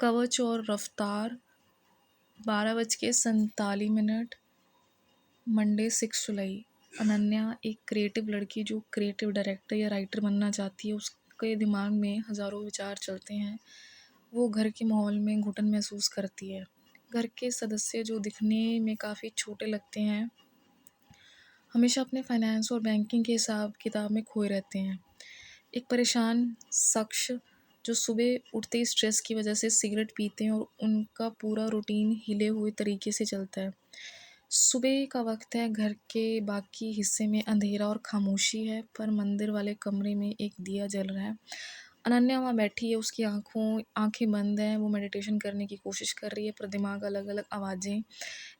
कवच और रफ्तार 12:47 मंडे 6 जुलाई। अनन्या एक क्रिएटिव लड़की जो क्रिएटिव डायरेक्टर या राइटर बनना चाहती है। उसके दिमाग में हज़ारों विचार चलते हैं। वो घर के माहौल में घुटन महसूस करती है। घर के सदस्य जो दिखने में काफ़ी छोटे लगते हैं हमेशा अपने फाइनेंस और बैंकिंग के हिसाब किताब में खोए रहते हैं। एक परेशान शख्स जो सुबह उठते ही स्ट्रेस की वजह से सिगरेट पीते हैं और उनका पूरा रूटीन हिले हुए तरीके से चलता है। सुबह का वक्त है, घर के बाकी हिस्से में अंधेरा और खामोशी है, पर मंदिर वाले कमरे में एक दिया जल रहा है। अनन्या वहाँ बैठी है, उसकी आंखें बंद हैं, वो मेडिटेशन करने की कोशिश कर रही है, पर दिमाग अलग अलग आवाज़ें,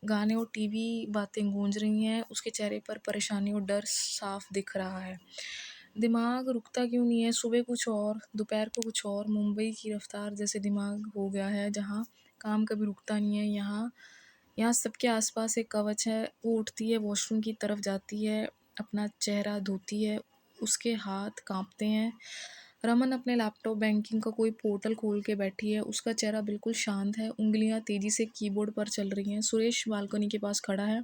गाने और टीवी बातें गूंज रही हैं। उसके चेहरे पर परेशानी और डर साफ दिख रहा है। दिमाग रुकता क्यों नहीं है? सुबह कुछ और, दोपहर को कुछ और। मुंबई की रफ्तार जैसे दिमाग हो गया है, जहाँ काम कभी रुकता नहीं है। यहाँ सबके आसपास एक कवच है। वो उठती है, वॉशरूम की तरफ जाती है, अपना चेहरा धोती है, उसके हाथ कांपते हैं। रमन अपने लैपटॉप बैंकिंग का कोई पोर्टल खोल के बैठी है। उसका चेहरा बिल्कुल शांत है, उंगलियां तेजी से कीबोर्ड पर चल रही हैं। सुरेश बालकनी के पास खड़ा है,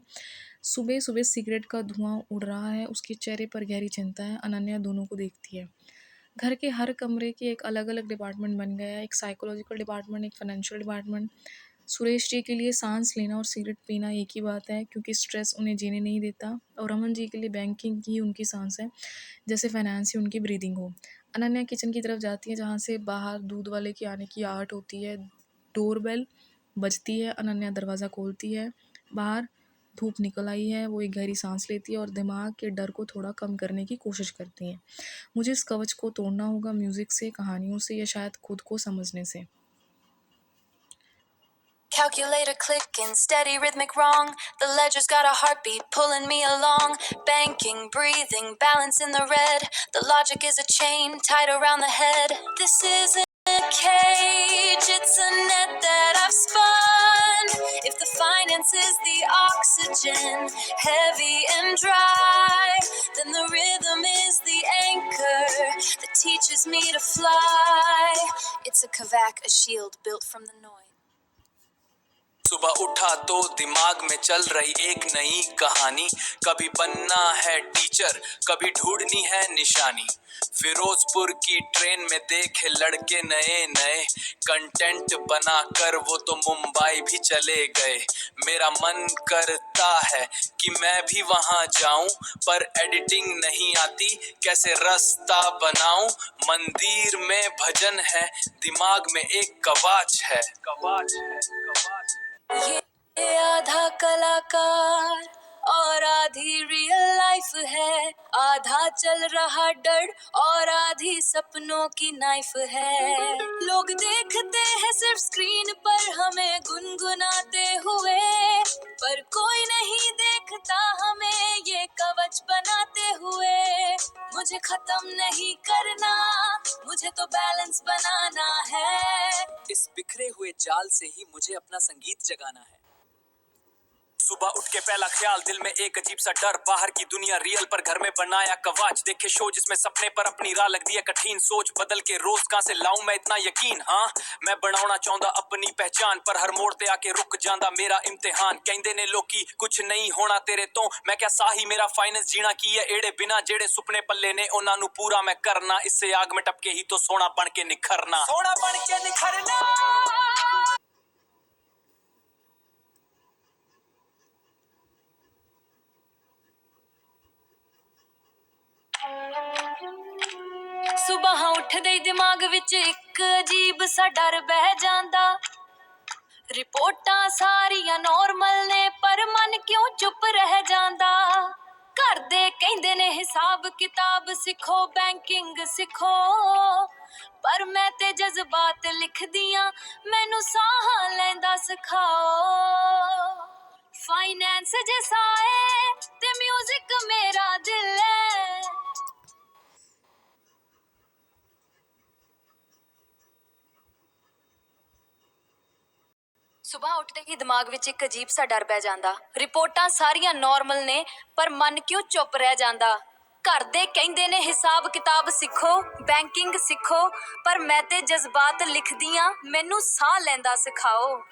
सुबह सुबह सिगरेट का धुआं उड़ रहा है। उसके चेहरे पर गहरी चिंता है। अनन्या दोनों को देखती है। घर के हर कमरे के एक अलग अलग डिपार्टमेंट बन गया है। एक साइकोलॉजिकल डिपार्टमेंट, एक फाइनेंशियल डिपार्टमेंट। सुरेश जी के लिए सांस लेना और सिगरेट पीना एक ही बात है, क्योंकि स्ट्रेस उन्हें जीने नहीं देता। और रमन जी के लिए बैंकिंग ही उनकी सांस है, जैसे फाइनेंस ही उनकी ब्रीदिंग हो। अनन्या किचन की तरफ जाती है, जहाँ से बाहर दूध वाले के आने की आहट होती है। डोरबेल बजती है। अनन्या दरवाज़ा खोलती है। बाहर धूप निकल आई है। वो एक गहरी सांस लेती है और दिमाग के डर को थोड़ा कम करने की कोशिश करती है। मुझे इस कवच को तोड़ना होगा, म्यूज़िक से, कहानियों से, या शायद खुद को समझने से। Calculator clicking, steady rhythmic wrong. The ledger's got a heartbeat pulling me along. Banking, breathing, balance in the red. The logic is a chain tied around the head. This isn't a cage, it's a net that I've spun. If the finance is the oxygen, heavy and dry, then the rhythm is the anchor that teaches me to fly. It's a kavak, a shield built from the noise. सुबह उठा तो दिमाग में चल रही एक नई कहानी। कभी बनना है टीचर, कभी ढूंढनी है निशानी। फिरोजपुर की ट्रेन में देखे लड़के नए नए, कंटेंट बनाकर वो तो मुंबई भी चले गए। मेरा मन करता है कि मैं भी वहां जाऊं, पर एडिटिंग नहीं आती, कैसे रास्ता बनाऊं। मंदिर में भजन है, दिमाग में एक कवाच है। ये आधा कलाकार और आधी रियल लाइफ है, आधा चल रहा डर और आधी सपनों की नाइफ है। लोग देखते हैं सिर्फ स्क्रीन पर हमें गुनगुनाते हुए, पर कोई नहीं देखता हमें ये कवच बनाते हुए। मुझे खत्म नहीं करना, मुझे तो बैलेंस बनाना है। इस बिखरे हुए जाल से ही मुझे अपना संगीत जगाना है। सुबह उठ के पहला ख्याल, दिल में एक अजीब सा डर। बाहर की दुनिया रियल, पर घर में बनाया कवाच। देखे शो जिसमें सपने पर अपनी राह लग दी है कठिन। सोच बदल के रोज कहां से लाऊं मैं इतना यकीन। हाँ, मैं बनाना चाहता अपनी पहचान, पर हर मोड़ ते आके रुक जांदा मेरा इम्तिहान। कहंदे ने लोकी कुछ नहीं होना तेरे तो, मैं क्या साही मेरा फाइनेंस जीना की है एड़े बिना। जेड़े सुपने पल्ले ने उन्हां नू पूरा मैं करना। इससे आग में टपके ही तो सोना बन के निखरना। सुबह उठदे ही दिमाग विच एक अजीब सा डर बह जांदा। रिपोर्टां सारियां नॉर्मल ने, पर मन क्यों चुप रह जांदा। घर दे कहंदे ने हिसाब किताब सिखो, बैंकिंग सिखो, पर मैं ते जज्बात लिख दियां, मैनू साह लैंदा सिखाओ। फाइनेंस जैसा है ते म्यूजिक मेरा दिल है। सुबह उठते ही दिमाग विच एक अजीब सा डर बह जांदा। रिपोर्टां सारियां नॉर्मल ने, पर मन क्यों चुप रह जांदा। ਘਰ ਦੇ ਕਹਿੰਦੇ ਨੇ ਹਿਸਾਬ ਕਿਤਾਬ ਸਿੱਖੋ, ਬੈਂਕਿੰਗ ਸਿੱਖੋ, ਪਰ ਮੈਂ ਤੇ ਜਜ਼ਬਾਤ ਲਿਖਦੀ ਆਂ, ਮੈਨੂੰ ਸਾਹ ਲੈਂਦਾ ਸਿਖਾਓ।